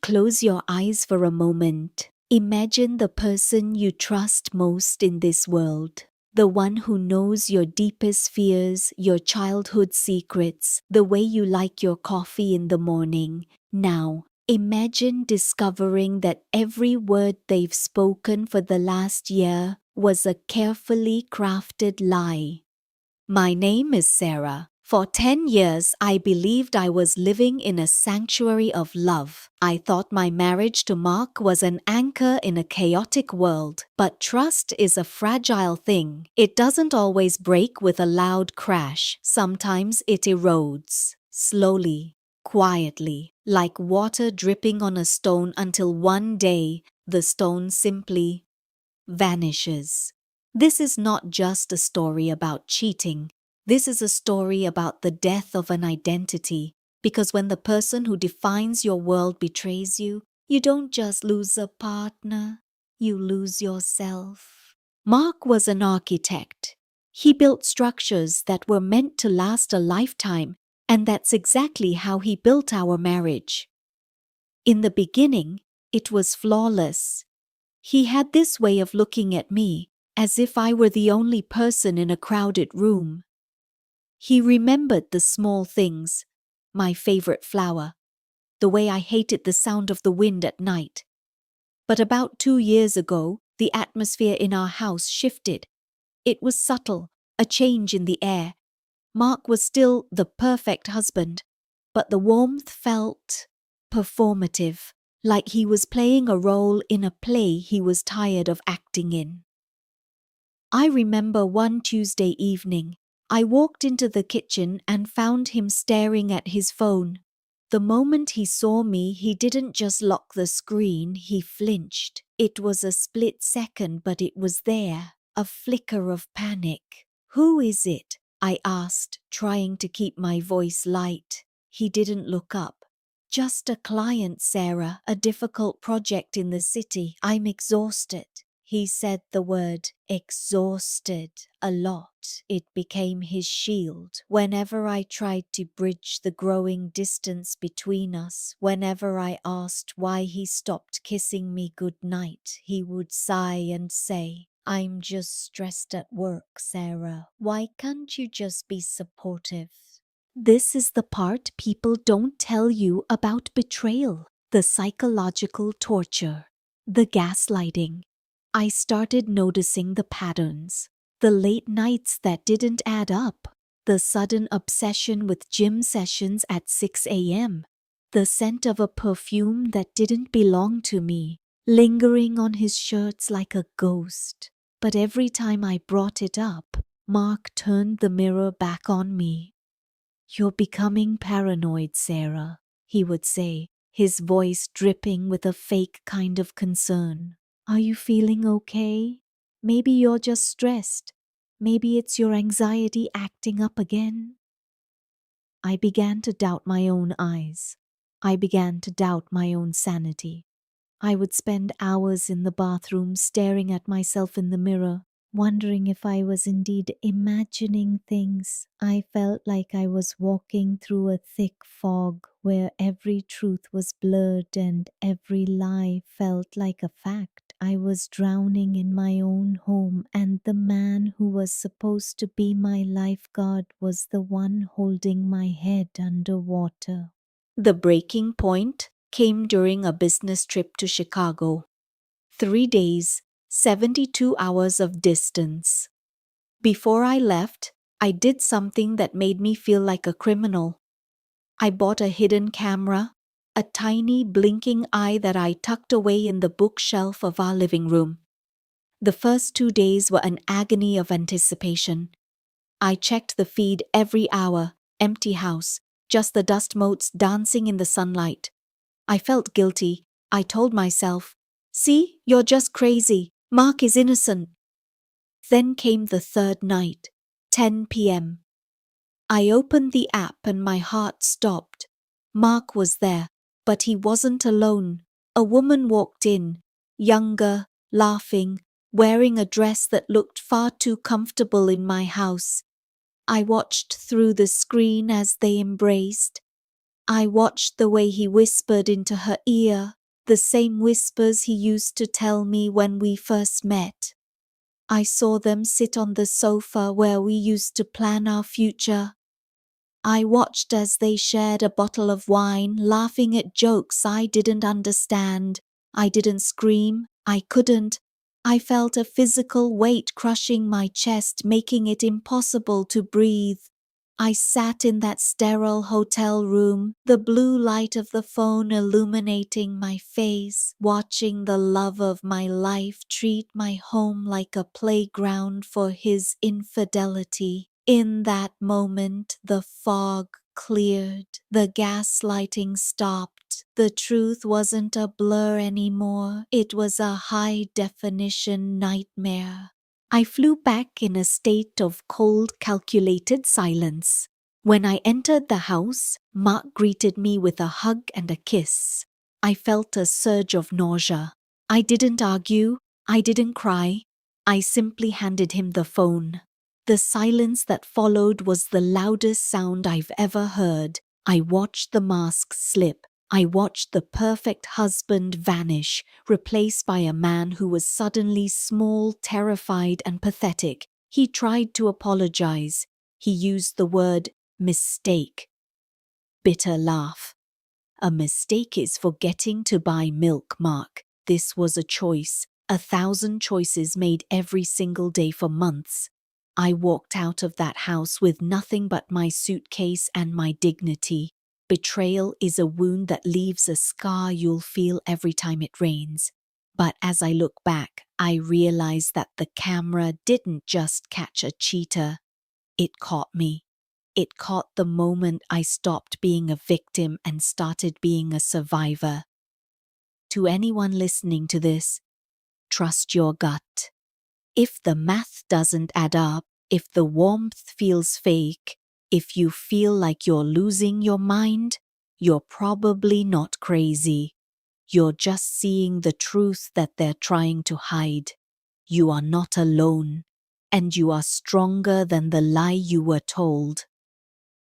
Close your eyes for a moment. Imagine the person you trust most in this world. The one who knows your deepest fears, your childhood secrets, the way you like your coffee in the morning. Now, imagine discovering that every word they've spoken for the last year was a carefully crafted lie. My name is Sarah. For 10 years, I believed I was living in a sanctuary of love. I thought my marriage to Mark was an anchor in a chaotic world. But trust is a fragile thing. It doesn't always break with a loud crash. Sometimes it erodes, slowly, quietly, like water dripping on a stone until one day the stone simply vanishes. This is not just a story about cheating. This is a story about the death of an identity. Because when the person who defines your world betrays you, you don't just lose a partner, you lose yourself. Mark was an architect. He built structures that were meant to last a lifetime, and that's exactly how he built our marriage. In the beginning, it was flawless. He had this way of looking at me, as if I were the only person in a crowded room. He remembered the small things, my favorite flower, the way I hated the sound of the wind at night. But about 2 years ago, the atmosphere in our house shifted. It was subtle, a change in the air. Mark was still the perfect husband, but the warmth felt performative, like he was playing a role in a play he was tired of acting in. I remember one Tuesday evening, I walked into the kitchen and found him staring at his phone. The moment he saw me, he didn't just lock the screen, he flinched. It was a split second, but it was there, a flicker of panic. "Who is it?" I asked, trying to keep my voice light. He didn't look up. "Just a client, Sarah, a difficult project in the city. I'm exhausted." He said the word exhausted a lot. It became his shield. Whenever I tried to bridge the growing distance between us, whenever I asked why he stopped kissing me goodnight, he would sigh and say, "I'm just stressed at work, Sarah. Why can't you just be supportive?" This is the part people don't tell you about betrayal, the psychological torture, the gaslighting. I started noticing the patterns, the late nights that didn't add up, the sudden obsession with gym sessions at 6 a.m., the scent of a perfume that didn't belong to me, lingering on his shirts like a ghost. But every time I brought it up, Mark turned the mirror back on me. "You're becoming paranoid, Sarah," he would say, his voice dripping with a fake kind of concern. "Are you feeling okay? Maybe you're just stressed. Maybe it's your anxiety acting up again." I began to doubt my own eyes. I began to doubt my own sanity. I would spend hours in the bathroom staring at myself in the mirror, wondering if I was indeed imagining things. I felt like I was walking through a thick fog where every truth was blurred and every lie felt like a fact. I was drowning in my own home, and the man who was supposed to be my lifeguard was the one holding my head underwater. The breaking point came during a business trip to Chicago. 3 days, 72 hours of distance. Before I left, I did something that made me feel like a criminal. I bought a hidden camera, a tiny blinking eye that I tucked away in the bookshelf of our living room. The first 2 days were an agony of anticipation. I checked the feed every hour, empty house, just the dust motes dancing in the sunlight. I felt guilty. I told myself, "See, you're just crazy. Mark is innocent." Then came the third night, 10 p.m. I opened the app and my heart stopped. Mark was there, but he wasn't alone. A woman walked in, younger, laughing, wearing a dress that looked far too comfortable in my house. I watched through the screen as they embraced. I watched the way he whispered into her ear, the same whispers he used to tell me when we first met. I saw them sit on the sofa where we used to plan our future. I watched as they shared a bottle of wine, laughing at jokes I didn't understand. I didn't scream. I couldn't. I felt a physical weight crushing my chest, making it impossible to breathe. I sat in that sterile hotel room, the blue light of the phone illuminating my face, watching the love of my life treat my home like a playground for his infidelity. In that moment, the fog cleared, the gaslighting stopped. The truth wasn't a blur anymore, it was a high-definition nightmare. I flew back in a state of cold, calculated silence. When I entered the house, Mark greeted me with a hug and a kiss. I felt a surge of nausea. I didn't argue. I didn't cry. I simply handed him the phone. The silence that followed was the loudest sound I've ever heard. I watched the mask slip. I watched the perfect husband vanish, replaced by a man who was suddenly small, terrified, and pathetic. He tried to apologize. He used the word mistake. Bitter laugh. A mistake is forgetting to buy milk, Mark. This was a choice. 1,000 choices made every single day for months. I walked out of that house with nothing but my suitcase and my dignity. Betrayal is a wound that leaves a scar you'll feel every time it rains. But as I look back, I realize that the camera didn't just catch a cheater. It caught me. It caught the moment I stopped being a victim and started being a survivor. To anyone listening to this, trust your gut. If the math doesn't add up, if the warmth feels fake, if you feel like you're losing your mind, you're probably not crazy. You're just seeing the truth that they're trying to hide. You are not alone, and you are stronger than the lie you were told.